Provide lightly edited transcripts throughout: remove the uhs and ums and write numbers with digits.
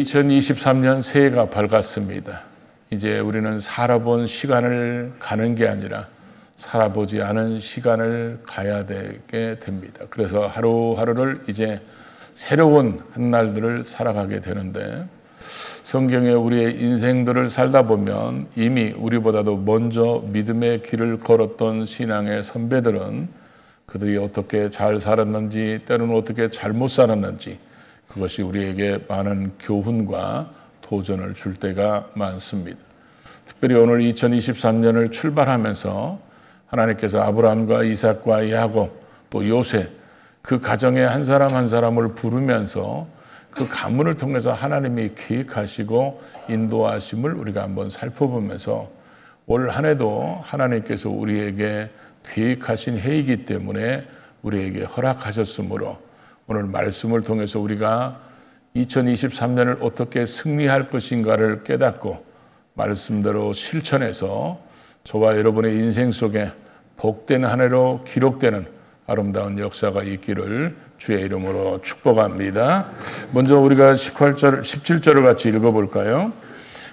2023년 새해가 밝았습니다. 이제 우리는 살아본 시간을 가는 게 아니라 살아보지 않은 시간을 가야 되게 됩니다. 그래서 하루하루를 이제 새로운 한 날들을 살아가게 되는데, 성경에 우리의 인생들을 살다 보면 이미 우리보다도 먼저 믿음의 길을 걸었던 신앙의 선배들은 그들이 어떻게 잘 살았는지, 때로는 어떻게 잘못 살았는지, 그것이 우리에게 많은 교훈과 도전을 줄 때가 많습니다. 특별히 오늘 2023년을 출발하면서 하나님께서 아브라함과 이삭과 야곱 또 요셉, 그 가정의 한 사람 한 사람을 부르면서 그 가문을 통해서 하나님이 계획하시고 인도하심을 우리가 한번 살펴보면서 올 한 해도 하나님께서 우리에게 계획하신 해이기 때문에 우리에게 허락하셨으므로 오늘 말씀을 통해서 우리가 2023년을 어떻게 승리할 것인가를 깨닫고 말씀대로 실천해서 저와 여러분의 인생 속에 복된 한 해로 기록되는 아름다운 역사가 있기를 주의 이름으로 축복합니다. 먼저 우리가 17절을 같이 읽어볼까요?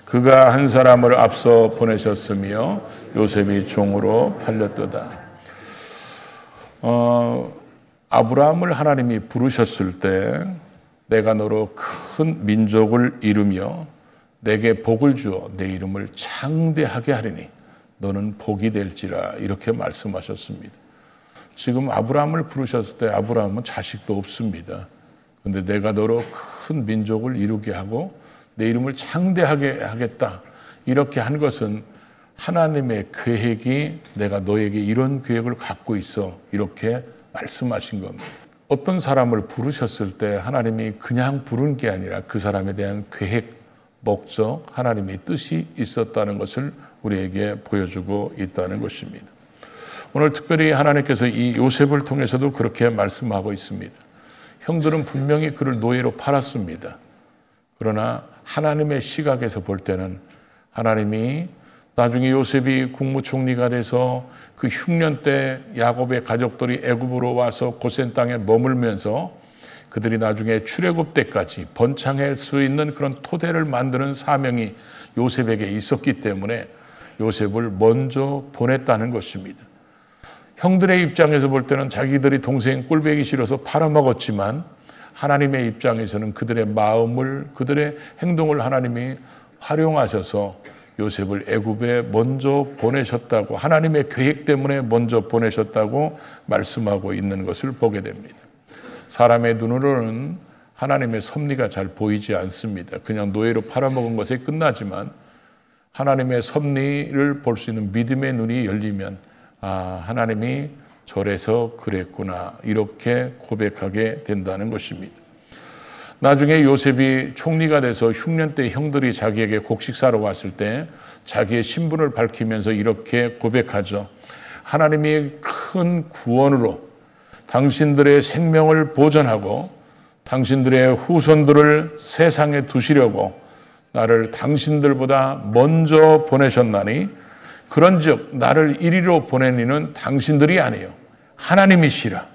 그가 한 사람을 앞서 보내셨으며 요셉이 종으로 팔렸도다. 아브라함을 하나님이 부르셨을 때 내가 너로 큰 민족을 이루며 내게 복을 주어 내 이름을 창대하게 하리니 너는 복이 될지라, 이렇게 말씀하셨습니다. 지금 아브라함을 부르셨을 때 아브라함은 자식도 없습니다. 그런데 내가 너로 큰 민족을 이루게 하고 내 이름을 창대하게 하겠다, 이렇게 한 것은 하나님의 계획이 내가 너에게 이런 계획을 갖고 있어, 이렇게 말씀하신 겁니다. 어떤 사람을 부르셨을 때 하나님이 그냥 부른 게 아니라 그 사람에 대한 계획, 목적, 하나님의 뜻이 있었다는 것을 우리에게 보여주고 있다는 것입니다. 오늘 특별히 하나님께서 이 요셉을 통해서도 그렇게 말씀하고 있습니다. 형들은 분명히 그를 노예로 팔았습니다. 그러나 하나님의 시각에서 볼 때는 하나님이 나중에 요셉이 국무총리가 돼서 그 흉년 때 야곱의 가족들이 애굽으로 와서 고센 땅에 머물면서 그들이 나중에 출애굽 때까지 번창할 수 있는 그런 토대를 만드는 사명이 요셉에게 있었기 때문에 요셉을 먼저 보냈다는 것입니다. 형들의 입장에서 볼 때는 자기들이 동생 꼴배기 싫어서 팔아먹었지만 하나님의 입장에서는 그들의 마음을, 그들의 행동을 하나님이 활용하셔서 요셉을 애굽에 먼저 보내셨다고, 하나님의 계획 때문에 먼저 보내셨다고 말씀하고 있는 것을 보게 됩니다. 사람의 눈으로는 하나님의 섭리가 잘 보이지 않습니다. 그냥 노예로 팔아먹은 것에 끝나지만 하나님의 섭리를 볼 수 있는 믿음의 눈이 열리면 하나님이 저래서 그랬구나, 이렇게 고백하게 된다는 것입니다. 나중에 요셉이 총리가 돼서 흉년 때 형들이 자기에게 곡식 사러 왔을 때 자기의 신분을 밝히면서 이렇게 고백하죠. 하나님이 큰 구원으로 당신들의 생명을 보존하고 당신들의 후손들을 세상에 두시려고 나를 당신들보다 먼저 보내셨나니 그런즉 나를 이리로 보낸 이는 당신들이 아니요 하나님이시라.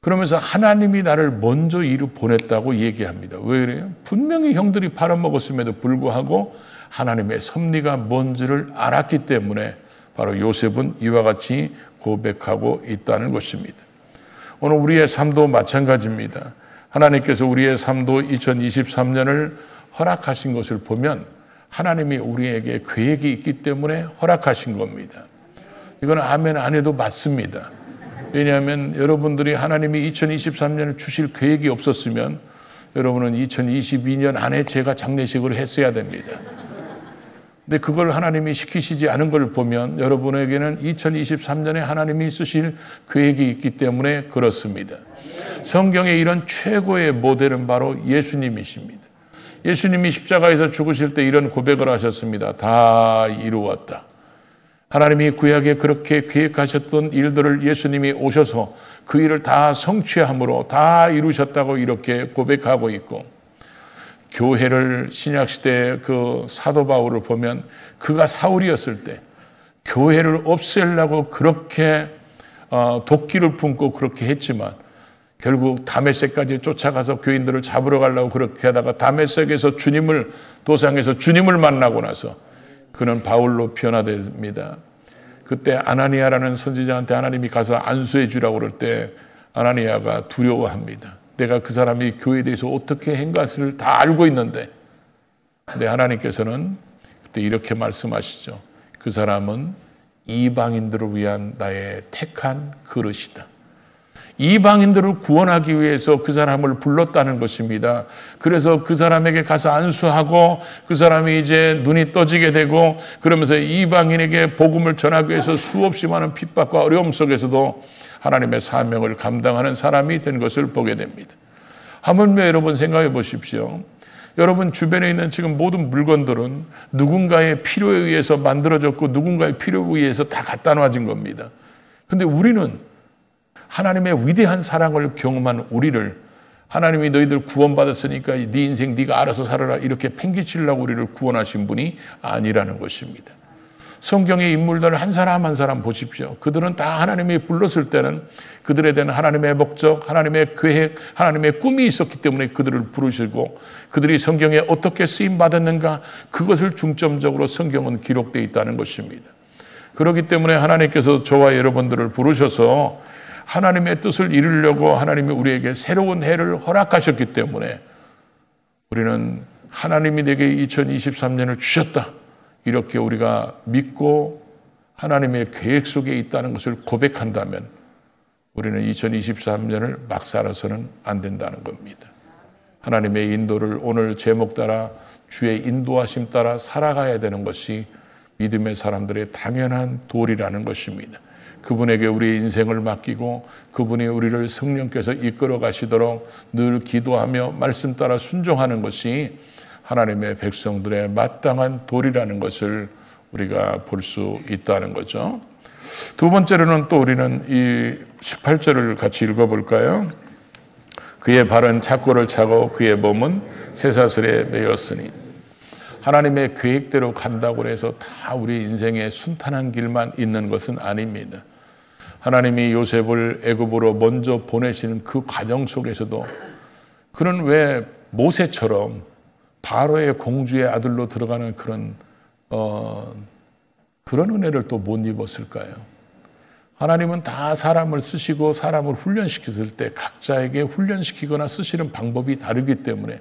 그러면서 하나님이 나를 먼저 이리로 보냈다고 얘기합니다. 왜 그래요? 분명히 형들이 팔아먹었음에도 불구하고 하나님의 섭리가 뭔지를 알았기 때문에 바로 요셉은 이와 같이 고백하고 있다는 것입니다. 오늘 우리의 삶도 마찬가지입니다. 하나님께서 우리의 삶도 2023년을 허락하신 것을 보면 하나님이 우리에게 계획이 있기 때문에 허락하신 겁니다. 이건 아멘 안 해도 맞습니다. 왜냐하면 여러분들이 하나님이 2023년을 주실 계획이 없었으면 여러분은 2022년 안에 제가 장례식을 했어야 됩니다. 근데 그걸 하나님이 시키시지 않은 걸 보면 여러분에게는 2023년에 하나님이 쓰실 계획이 있기 때문에 그렇습니다. 성경의 이런 최고의 모델은 바로 예수님이십니다. 예수님이 십자가에서 죽으실 때 이런 고백을 하셨습니다. 다 이루었다. 하나님이 구약에 그렇게 계획하셨던 일들을 예수님이 오셔서 그 일을 다 성취함으로 다 이루셨다고 이렇게 고백하고 있고, 교회를 신약시대의 그 사도 바울을 보면 그가 사울이었을 때 교회를 없애려고 그렇게 도끼를 품고 그렇게 했지만 결국 다메섹까지 쫓아가서 교인들을 잡으러 가려고 그렇게 하다가 다메섹에서 도상에서 주님을 만나고 나서 그는 바울로 변화됩니다. 그때 아나니아라는 선지자한테 하나님이 가서 안수해 주라고 그럴 때 아나니아가 두려워합니다. 내가 그 사람이 교회에 대해서 어떻게 행것을 다 알고 있는데, 근데 하나님께서는 그때 이렇게 말씀하시죠. 그 사람은 이방인들을 위한 나의 택한 그릇이다. 이방인들을 구원하기 위해서 그 사람을 불렀다는 것입니다. 그래서 그 사람에게 가서 안수하고 그 사람이 이제 눈이 떠지게 되고 그러면서 이방인에게 복음을 전하기 위해서 수없이 많은 핍박과 어려움 속에서도 하나님의 사명을 감당하는 사람이 된 것을 보게 됩니다. 하물며 여러분 생각해 보십시오. 여러분 주변에 있는 지금 모든 물건들은 누군가의 필요에 의해서 만들어졌고 누군가의 필요에 의해서 다 갖다 놔진 겁니다. 그런데 우리는 하나님의 위대한 사랑을 경험한 우리를, 하나님이 너희들 구원받았으니까 네 인생 네가 알아서 살아라 이렇게 팽개치려고 우리를 구원하신 분이 아니라는 것입니다. 성경의 인물들 한 사람 한 사람 보십시오. 그들은 다 하나님이 불렀을 때는 그들에 대한 하나님의 목적, 하나님의 계획, 하나님의 꿈이 있었기 때문에 그들을 부르시고 그들이 성경에 어떻게 쓰임받았는가 그것을 중점적으로 성경은 기록되어 있다는 것입니다. 그렇기 때문에 하나님께서 저와 여러분들을 부르셔서 하나님의 뜻을 이루려고 하나님이 우리에게 새로운 해를 허락하셨기 때문에 우리는 하나님이 내게 2023년을 주셨다. 이렇게 우리가 믿고 하나님의 계획 속에 있다는 것을 고백한다면 우리는 2023년을 막 살아서는 안 된다는 겁니다. 하나님의 인도를 오늘 제목 따라 주의 인도하심 따라 살아가야 되는 것이 믿음의 사람들의 당연한 도리라는 것입니다. 그분에게 우리의 인생을 맡기고 그분이 우리를 성령께서 이끌어 가시도록 늘 기도하며 말씀 따라 순종하는 것이 하나님의 백성들의 마땅한 도리라는 것을 우리가 볼 수 있다는 거죠. 두 번째로는 또 우리는 이 18절을 같이 읽어볼까요? 그의 발은 착고를 차고 그의 몸은 쇠사슬에 매였으니. 하나님의 계획대로 간다고 해서 다 우리 인생에 순탄한 길만 있는 것은 아닙니다. 하나님이 요셉을 애굽으로 먼저 보내시는 그 과정 속에서도 그는 왜 모세처럼 바로의 공주의 아들로 들어가는 그런 은혜를 또 못 입었을까요? 하나님은 다 사람을 쓰시고 사람을 훈련시켰을 때 각자에게 훈련시키거나 쓰시는 방법이 다르기 때문에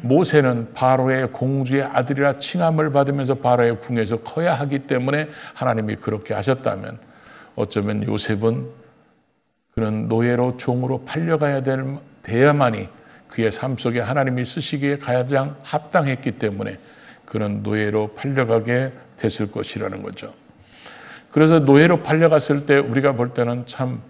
모세는 바로의 공주의 아들이라 칭함을 받으면서 바로의 궁에서 커야 하기 때문에 하나님이 그렇게 하셨다면 어쩌면 요셉은 그런 노예로 종으로 팔려가야 돼야만이 그의 삶 속에 하나님이 쓰시기에 가장 합당했기 때문에 그런 노예로 팔려가게 됐을 것이라는 거죠. 그래서 노예로 팔려갔을 때 우리가 볼 때는 참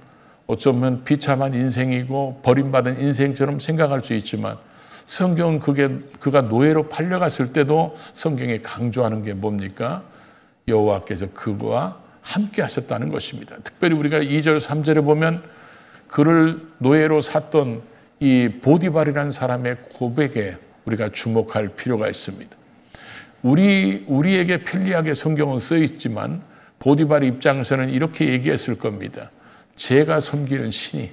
어쩌면 비참한 인생이고 버림받은 인생처럼 생각할 수 있지만 성경은 그가 노예로 팔려갔을 때도 성경에 강조하는 게 뭡니까? 여호와께서 그와 함께 하셨다는 것입니다. 특별히 우리가 2절, 3절에 보면 그를 노예로 샀던 이 보디발이라는 사람의 고백에 우리가 주목할 필요가 있습니다. 우리에게 편리하게 성경은 써 있지만 보디발 입장에서는 이렇게 얘기했을 겁니다. 제가 섬기는 신이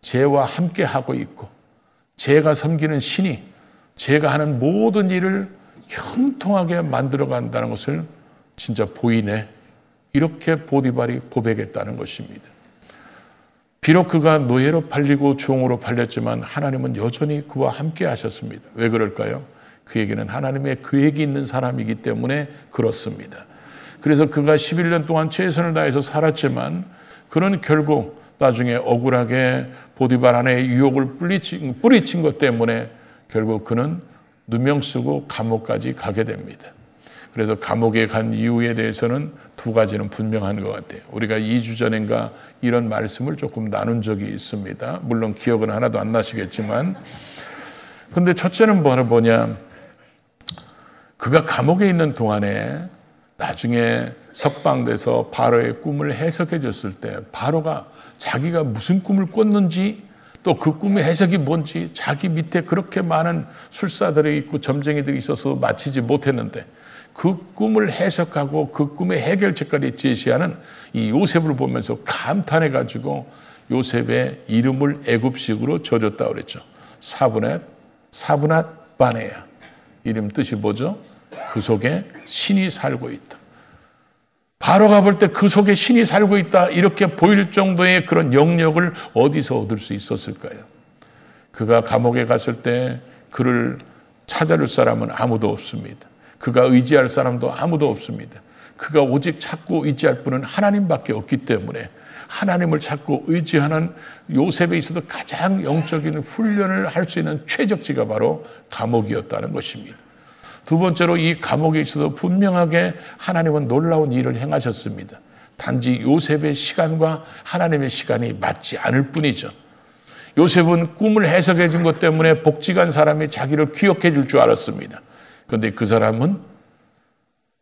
제와 함께 하고 있고 제가 섬기는 신이 제가 하는 모든 일을 형통하게 만들어 간다는 것을 진짜 보이네. 이렇게 보디발이 고백했다는 것입니다. 비록 그가 노예로 팔리고 종으로 팔렸지만 하나님은 여전히 그와 함께 하셨습니다. 왜 그럴까요? 그에게는 하나님의 계획이 있는 사람이기 때문에 그렇습니다. 그래서 그가 11년 동안 최선을 다해서 살았지만 그는 결국 나중에 억울하게 보디발 아내의 유혹을 뿌리친 것 때문에 결국 그는 누명 쓰고 감옥까지 가게 됩니다. 그래서 감옥에 간 이유에 대해서는 두 가지는 분명한 것 같아요. 우리가 2주 전인가 이런 말씀을 조금 나눈 적이 있습니다. 물론 기억은 하나도 안 나시겠지만. 근데 첫째는 뭐냐? 그가 감옥에 있는 동안에 나중에 석방돼서 바로의 꿈을 해석해 줬을 때 바로가 자기가 무슨 꿈을 꿨는지 또 그 꿈의 해석이 뭔지 자기 밑에 그렇게 많은 술사들이 있고 점쟁이들이 있어서 마치지 못했는데 그 꿈을 해석하고 그 꿈의 해결책까지 제시하는 이 요셉을 보면서 감탄해가지고 요셉의 이름을 애굽식으로 져줬다 그랬죠. 사브낫 바네야. 이름 뜻이 뭐죠? 그 속에 신이 살고 있다. 바로가 볼 때 그 속에 신이 살고 있다 이렇게 보일 정도의 그런 영역을 어디서 얻을 수 있었을까요? 그가 감옥에 갔을 때 그를 찾아줄 사람은 아무도 없습니다. 그가 의지할 사람도 아무도 없습니다. 그가 오직 찾고 의지할 분은 하나님밖에 없기 때문에 하나님을 찾고 의지하는 요셉에 있어서 가장 영적인 훈련을 할 수 있는 최적지가 바로 감옥이었다는 것입니다. 두 번째로 이 감옥에 있어서 분명하게 하나님은 놀라운 일을 행하셨습니다. 단지 요셉의 시간과 하나님의 시간이 맞지 않을 뿐이죠. 요셉은 꿈을 해석해 준 것 때문에 복직한 사람이 자기를 기억해 줄 줄 알았습니다. 그런데 그 사람은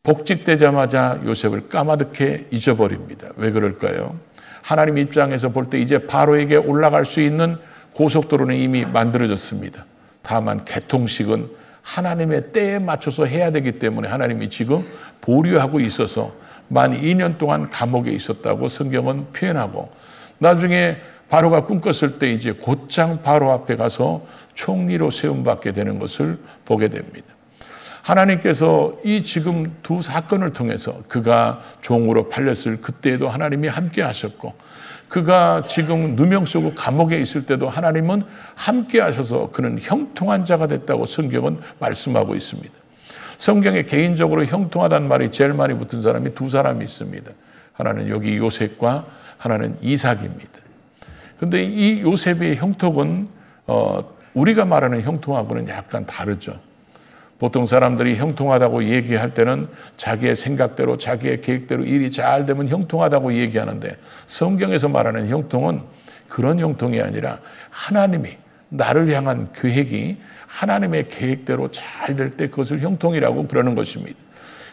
복직되자마자 요셉을 까마득해 잊어버립니다. 왜 그럴까요? 하나님 입장에서 볼 때 이제 바로에게 올라갈 수 있는 고속도로는 이미 만들어졌습니다. 다만 개통식은 하나님의 때에 맞춰서 해야 되기 때문에 하나님이 지금 보류하고 있어서 만 2년 동안 감옥에 있었다고 성경은 표현하고, 나중에 바로가 꿈꿨을 때 이제 곧장 바로 앞에 가서 총리로 세움받게 되는 것을 보게 됩니다. 하나님께서 이 지금 두 사건을 통해서 그가 종으로 팔렸을 그때에도 하나님이 함께 하셨고, 그가 지금 누명 쓰고 감옥에 있을 때도 하나님은 함께 하셔서 그는 형통한 자가 됐다고 성경은 말씀하고 있습니다. 성경에 개인적으로 형통하다는 말이 제일 많이 붙은 사람이 두 사람이 있습니다. 하나는 여기 요셉과 하나는 이삭입니다. 그런데 이 요셉의 형통은 우리가 말하는 형통하고는 약간 다르죠. 보통 사람들이 형통하다고 얘기할 때는 자기의 생각대로 자기의 계획대로 일이 잘 되면 형통하다고 얘기하는데, 성경에서 말하는 형통은 그런 형통이 아니라 하나님이 나를 향한 계획이 하나님의 계획대로 잘 될 때 그것을 형통이라고 그러는 것입니다.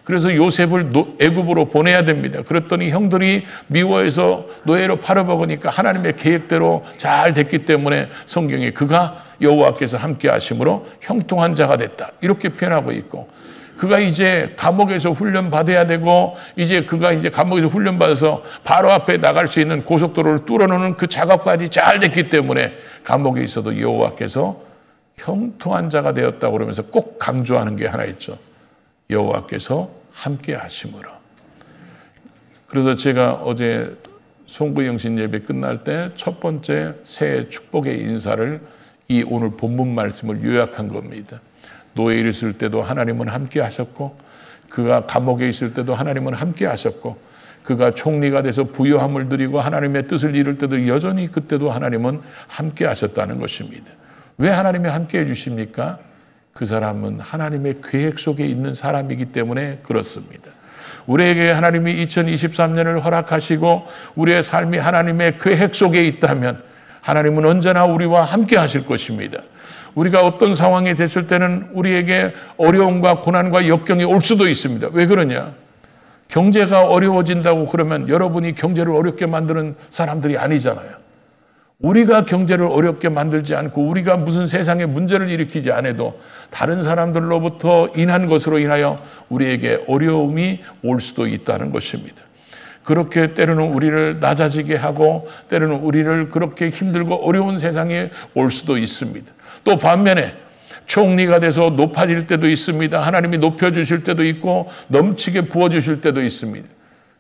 그래서 요셉을 애굽으로 보내야 됩니다. 그랬더니 형들이 미워해서 노예로 팔아먹으니까 하나님의 계획대로 잘 됐기 때문에 성경에 그가 여호와께서 함께 하심으로 형통한 자가 됐다 이렇게 표현하고 있고, 그가 이제 감옥에서 훈련 받아야 되고, 이제 그가 이제 감옥에서 훈련 받아서 바로 앞에 나갈 수 있는 고속도로를 뚫어놓는 그 작업까지 잘 됐기 때문에 감옥에 있어도 여호와께서 형통한 자가 되었다고 그러면서 꼭 강조하는 게 하나 있죠. 여호와께서 함께 하심으로. 그래서 제가 어제 송구영신 예배 끝날 때 첫 번째 새해 축복의 인사를 이 오늘 본문 말씀을 요약한 겁니다. 노예에 있을 때도 하나님은 함께 하셨고, 그가 감옥에 있을 때도 하나님은 함께 하셨고, 그가 총리가 돼서 부요함을 누리고 하나님의 뜻을 이룰 때도 여전히 그때도 하나님은 함께 하셨다는 것입니다. 왜 하나님이 함께 해주십니까? 그 사람은 하나님의 계획 속에 있는 사람이기 때문에 그렇습니다. 우리에게 하나님이 2023년을 허락하시고 우리의 삶이 하나님의 계획 속에 있다면 하나님은 언제나 우리와 함께 하실 것입니다. 우리가 어떤 상황이 됐을 때는 우리에게 어려움과 고난과 역경이 올 수도 있습니다. 왜 그러냐? 경제가 어려워진다고 그러면 여러분이 경제를 어렵게 만드는 사람들이 아니잖아요. 우리가 경제를 어렵게 만들지 않고 우리가 무슨 세상에 문제를 일으키지 않아도 다른 사람들로부터 인한 것으로 인하여 우리에게 어려움이 올 수도 있다는 것입니다. 그렇게 때로는 우리를 낮아지게 하고 때로는 우리를 그렇게 힘들고 어려운 세상에 올 수도 있습니다. 또 반면에 총리가 돼서 높아질 때도 있습니다. 하나님이 높여주실 때도 있고 넘치게 부어주실 때도 있습니다.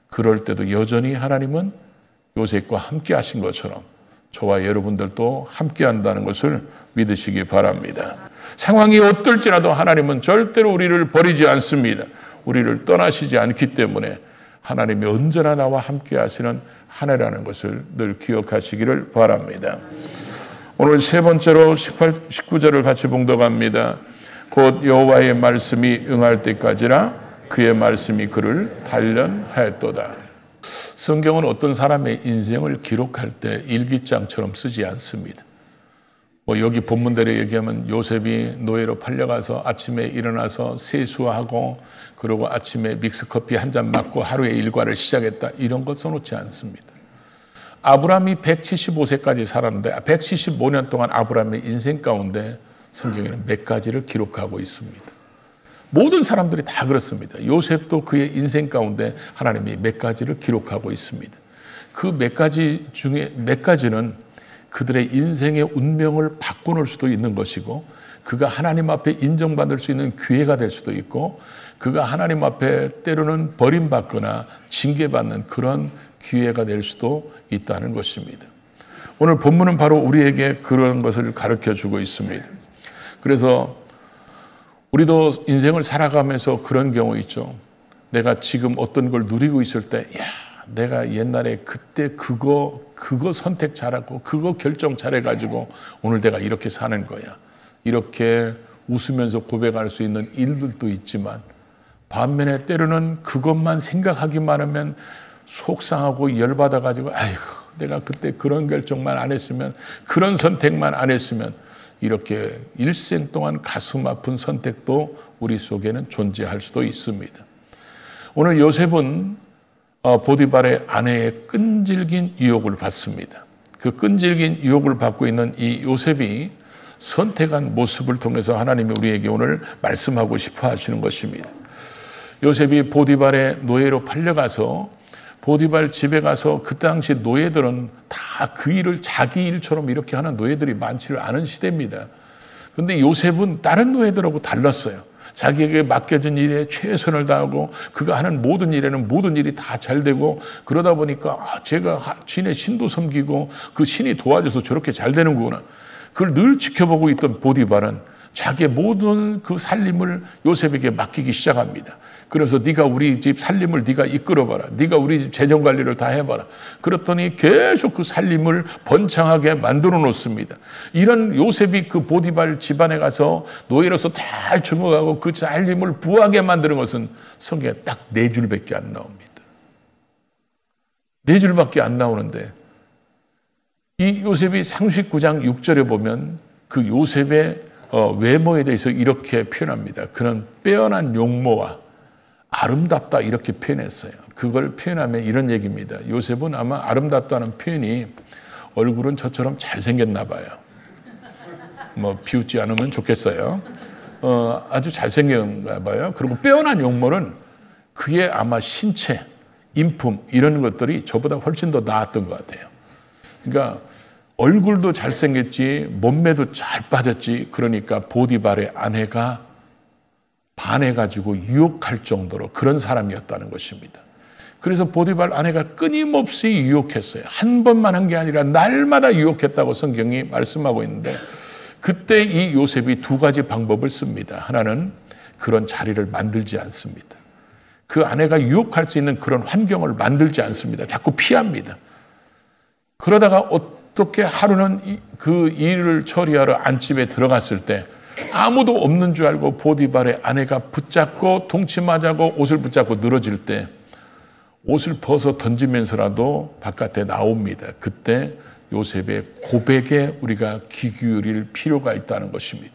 그럴 때도 여전히 하나님은 요셉과 함께 하신 것처럼 저와 여러분들도 함께 한다는 것을 믿으시기 바랍니다. 상황이 어떨지라도 하나님은 절대로 우리를 버리지 않습니다. 우리를 떠나시지 않기 때문에 하나님이 언제나 나와 함께 하시는 한 해라는 것을 늘 기억하시기를 바랍니다. 오늘 세 번째로 18, 19절을 같이 봉독합니다. 곧 여호와의 말씀이 응할 때까지라 그의 말씀이 그를 단련하였도다. 성경은 어떤 사람의 인생을 기록할 때 일기장처럼 쓰지 않습니다. 여기 본문대로 얘기하면 요셉이 노예로 팔려가서 아침에 일어나서 세수하고 그리고 아침에 믹스커피 한 잔 맞고 하루의 일과를 시작했다. 이런 것 써놓지 않습니다. 아브라함이 175세까지 살았는데 175년 동안 아브라함의 인생 가운데 성경에는 몇 가지를 기록하고 있습니다. 모든 사람들이 다 그렇습니다. 요셉도 그의 인생 가운데 하나님이 몇 가지를 기록하고 있습니다. 그 몇 가지 중에 몇 가지는 그들의 인생의 운명을 바꿔놓을 수도 있는 것이고, 그가 하나님 앞에 인정받을 수 있는 기회가 될 수도 있고, 그가 하나님 앞에 때로는 버림받거나 징계받는 그런 기회가 될 수도 있다는 것입니다. 오늘 본문은 바로 우리에게 그런 것을 가르쳐 주고 있습니다. 그래서 우리도 인생을 살아가면서 그런 경우 있죠. 내가 지금 어떤 걸 누리고 있을 때, 야, 내가 옛날에 그때 그거 선택 잘하고 그거 결정 잘해가지고 오늘 내가 이렇게 사는 거야. 이렇게 웃으면서 고백할 수 있는 일들도 있지만, 반면에 때로는 그것만 생각하기만 하면 속상하고 열받아가지고, 아이고, 내가 그때 그런 결정만 안 했으면, 그런 선택만 안 했으면, 이렇게 일생 동안 가슴 아픈 선택도 우리 속에는 존재할 수도 있습니다. 오늘 요셉은 보디발의 아내의 끈질긴 유혹을 받습니다. 그 끈질긴 유혹을 받고 있는 이 요셉이 선택한 모습을 통해서 하나님이 우리에게 오늘 말씀하고 싶어 하시는 것입니다. 요셉이 보디발의 노예로 팔려가서 보디발 집에 가서, 그 당시 노예들은 다 그 일을 자기 일처럼 이렇게 하는 노예들이 많지를 않은 시대입니다. 그런데 요셉은 다른 노예들하고 달랐어요. 자기에게 맡겨진 일에 최선을 다하고 그가 하는 모든 일에는 모든 일이 다 잘 되고, 그러다 보니까 제가 신의 신도 섬기고 그 신이 도와줘서 저렇게 잘 되는구나. 그걸 늘 지켜보고 있던 보디발은 자기의 모든 그 살림을 요셉에게 맡기기 시작합니다. 그래서 네가 우리 집 살림을 네가 이끌어봐라. 네가 우리 집 재정관리를 다 해봐라. 그랬더니 계속 그 살림을 번창하게 만들어 놓습니다. 이런 요셉이 그 보디발 집안에 가서 노예로서 잘 적응하고 그 살림을 부하게 만드는 것은 성경에 딱 4줄밖에 안 나옵니다. 4줄밖에 안 나오는데, 이 요셉이 상식 9장 6절에 보면 그 요셉의 외모에 대해서 이렇게 표현합니다. 그는 빼어난 용모와 아름답다, 이렇게 표현했어요. 그걸 표현하면 이런 얘기입니다. 요셉은 아마 아름답다는 표현이 얼굴은 저처럼 잘생겼나 봐요. 뭐 비웃지 않으면 좋겠어요. 아주 잘생겼나 봐요. 그리고 빼어난 용모는 그의 아마 신체, 인품 이런 것들이 저보다 훨씬 더 나았던 것 같아요. 그러니까 얼굴도 잘생겼지, 몸매도 잘 빠졌지. 그러니까 보디발의 아내가 반해가지고 유혹할 정도로 그런 사람이었다는 것입니다. 그래서 보디발 아내가 끊임없이 유혹했어요. 한 번만 한 게 아니라 날마다 유혹했다고 성경이 말씀하고 있는데, 그때 이 요셉이 2가지 방법을 씁니다. 하나는 그런 자리를 만들지 않습니다. 그 아내가 유혹할 수 있는 그런 환경을 만들지 않습니다. 자꾸 피합니다. 그러다가 어떻게 하루는 그 일을 처리하러 안집에 들어갔을 때 아무도 없는 줄 알고 보디발의 아내가 붙잡고 동치마자고 옷을 붙잡고 늘어질 때 옷을 벗어 던지면서라도 바깥에 나옵니다. 그때 요셉의 고백에 우리가 귀 기울일 필요가 있다는 것입니다.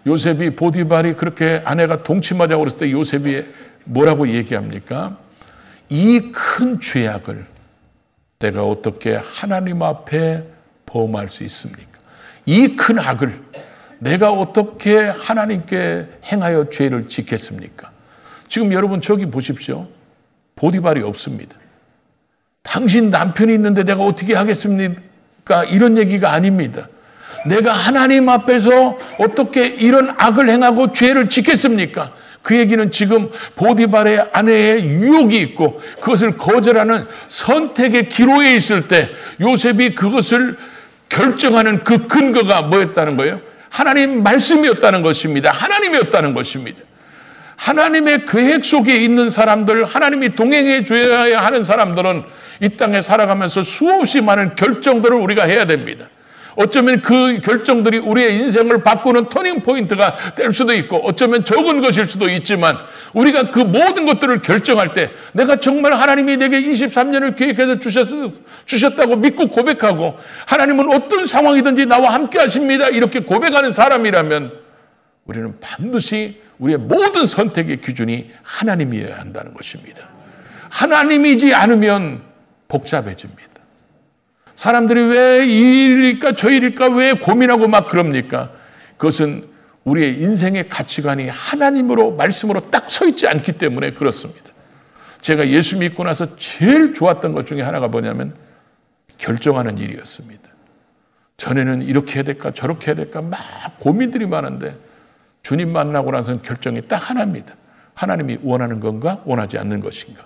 요셉이 보디발이 그렇게 아내가 동치마자고 그랬을 때 요셉이 뭐라고 얘기합니까? 이 큰 죄악을 내가 어떻게 하나님 앞에 범할 수 있습니까? 이 큰 악을 내가 어떻게 하나님께 행하여 죄를 짓겠습니까? 지금 여러분 저기 보십시오. 보디발이 없습니다. 당신 남편이 있는데 내가 어떻게 하겠습니까? 이런 얘기가 아닙니다. 내가 하나님 앞에서 어떻게 이런 악을 행하고 죄를 짓겠습니까? 그 얘기는 지금 보디발의 아내의 유혹이 있고 그것을 거절하는 선택의 기로에 있을 때 요셉이 그것을 결정하는 그 근거가 뭐였다는 거예요? 하나님 말씀이었다는 것입니다. 하나님이었다는 것입니다. 하나님의 계획 속에 있는 사람들, 하나님이 동행해 줘야 하는 사람들은 이 땅에 살아가면서 수없이 많은 결정들을 우리가 해야 됩니다. 어쩌면 그 결정들이 우리의 인생을 바꾸는 터닝 포인트가 될 수도 있고, 어쩌면 적은 것일 수도 있지만, 우리가 그 모든 것들을 결정할 때 내가 정말 하나님이 내게 23년을 계획해서 주셨다고 믿고 고백하고, 하나님은 어떤 상황이든지 나와 함께 하십니다, 이렇게 고백하는 사람이라면 우리는 반드시 우리의 모든 선택의 기준이 하나님이어야 한다는 것입니다. 하나님이지 않으면 복잡해집니다. 사람들이 왜 이 일일까 저 일일까 왜 고민하고 막 그럽니까? 그것은 우리의 인생의 가치관이 하나님으로 말씀으로 딱 서 있지 않기 때문에 그렇습니다. 제가 예수 믿고 나서 제일 좋았던 것 중에 하나가 뭐냐면 결정하는 일이었습니다. 전에는 이렇게 해야 될까 저렇게 해야 될까 막 고민들이 많은데 주님 만나고 나서는 결정이 딱 하나입니다. 하나님이 원하는 건가 원하지 않는 것인가.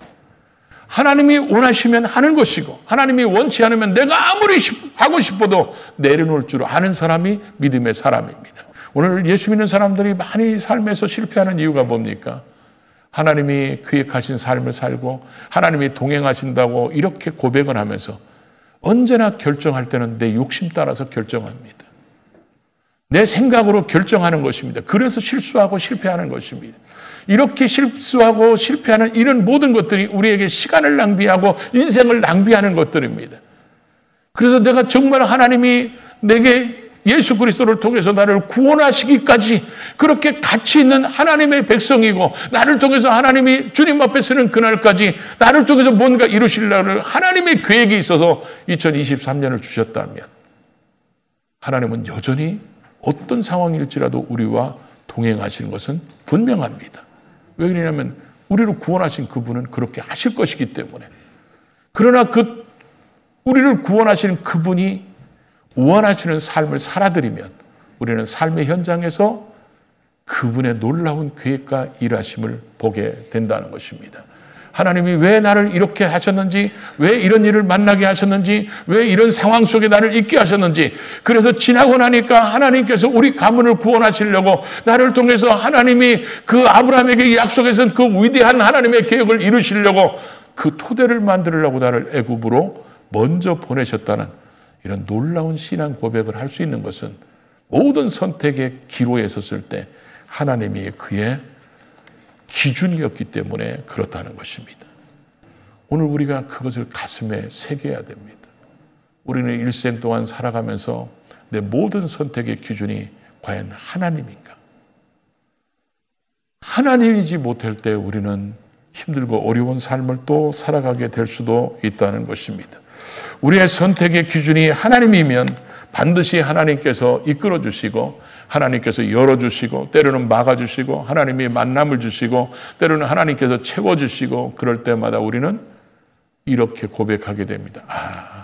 하나님이 원하시면 하는 것이고 하나님이 원치 않으면 내가 아무리 하고 싶어도 내려놓을 줄 아는 사람이 믿음의 사람입니다. 오늘 예수 믿는 사람들이 많이 삶에서 실패하는 이유가 뭡니까? 하나님이 계획하신 삶을 살고 하나님이 동행하신다고 이렇게 고백을 하면서 언제나 결정할 때는 내 욕심 따라서 결정합니다. 내 생각으로 결정하는 것입니다. 그래서 실수하고 실패하는 것입니다. 이렇게 실수하고 실패하는 이런 모든 것들이 우리에게 시간을 낭비하고 인생을 낭비하는 것들입니다. 그래서 내가 정말 하나님이 내게 예수 그리스도를 통해서 나를 구원하시기까지 그렇게 가치 있는 하나님의 백성이고 나를 통해서 하나님이 주님 앞에 서는 그날까지 나를 통해서 뭔가 이루시려는 하나님의 계획이 있어서 2023년을 주셨다면 하나님은 여전히 어떤 상황일지라도 우리와 동행하시는 것은 분명합니다. 왜 그러냐면 우리를 구원하신 그분은 그렇게 하실 것이기 때문에. 그러나 우리를 구원하시는 그분이 원하시는 삶을 살아드리면 우리는 삶의 현장에서 그분의 놀라운 계획과 일하심을 보게 된다는 것입니다. 하나님이 왜 나를 이렇게 하셨는지, 왜 이런 일을 만나게 하셨는지, 왜 이런 상황 속에 나를 있게 하셨는지, 그래서 지나고 나니까 하나님께서 우리 가문을 구원하시려고 나를 통해서 하나님이 그 아브라함에게 약속했던 그 위대한 하나님의 계획을 이루시려고 그 토대를 만들려고 나를 애굽으로 먼저 보내셨다는 이런 놀라운 신앙 고백을 할 수 있는 것은 모든 선택의 기로에 섰을 때 하나님이 그의 기준이었기 때문에 그렇다는 것입니다. 오늘 우리가 그것을 가슴에 새겨야 됩니다. 우리는 일생 동안 살아가면서 내 모든 선택의 기준이 과연 하나님인가? 하나님이지 못할 때 우리는 힘들고 어려운 삶을 또 살아가게 될 수도 있다는 것입니다. 우리의 선택의 기준이 하나님이면 반드시 하나님께서 이끌어 주시고 하나님께서 열어주시고 때로는 막아주시고 하나님이 만남을 주시고 때로는 하나님께서 채워주시고 그럴 때마다 우리는 이렇게 고백하게 됩니다.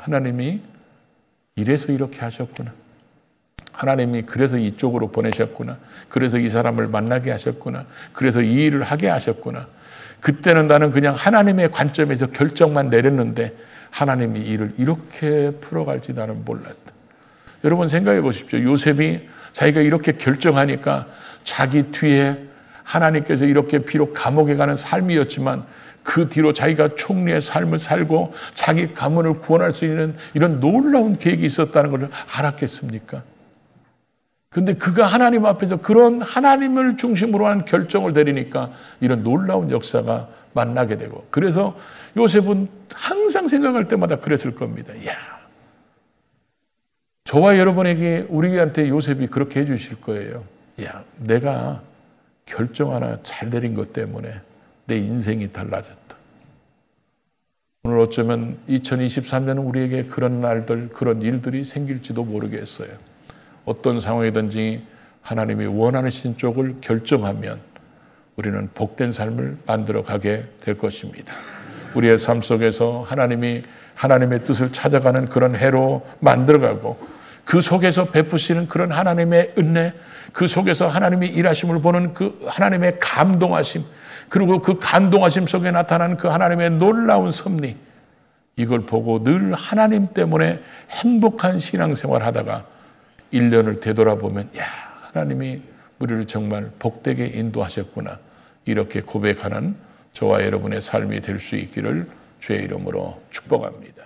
하나님이 이래서 이렇게 하셨구나. 하나님이 그래서 이쪽으로 보내셨구나. 그래서 이 사람을 만나게 하셨구나. 그래서 이 일을 하게 하셨구나. 그때는 나는 그냥 하나님의 관점에서 결정만 내렸는데 하나님이 일을 이렇게 풀어갈지 나는 몰랐다. 여러분 생각해 보십시오. 요셉이 자기가 이렇게 결정하니까 자기 뒤에 하나님께서 이렇게 비록 감옥에 가는 삶이었지만 그 뒤로 자기가 총리의 삶을 살고 자기 가문을 구원할 수 있는 이런 놀라운 계획이 있었다는 것을 알았겠습니까? 그런데 그가 하나님 앞에서 그런 하나님을 중심으로 한 결정을 내리니까 이런 놀라운 역사가 만나게 되고 그래서 요셉은 항상 생각할 때마다 그랬을 겁니다. 저와 여러분에게 우리한테 요셉이 그렇게 해주실 거예요. 내가 결정 하나 잘 내린 것 때문에 내 인생이 달라졌다. 오늘 어쩌면 2023년은 우리에게 그런 날들, 그런 일들이 생길지도 모르겠어요. 어떤 상황이든지 하나님이 원하시는 쪽을 결정하면 우리는 복된 삶을 만들어 가게 될 것입니다. 우리의 삶 속에서 하나님이 하나님의 뜻을 찾아가는 그런 해로 만들어가고 그 속에서 베푸시는 그런 하나님의 은혜, 그 속에서 하나님이 일하심을 보는 그 하나님의 감동하심, 그리고 그 감동하심 속에 나타나는 그 하나님의 놀라운 섭리, 이걸 보고 늘 하나님 때문에 행복한 신앙생활 하다가 1년을 되돌아보면 하나님이 우리를 정말 복되게 인도하셨구나, 이렇게 고백하는 저와 여러분의 삶이 될 수 있기를 주의 이름으로 축복합니다.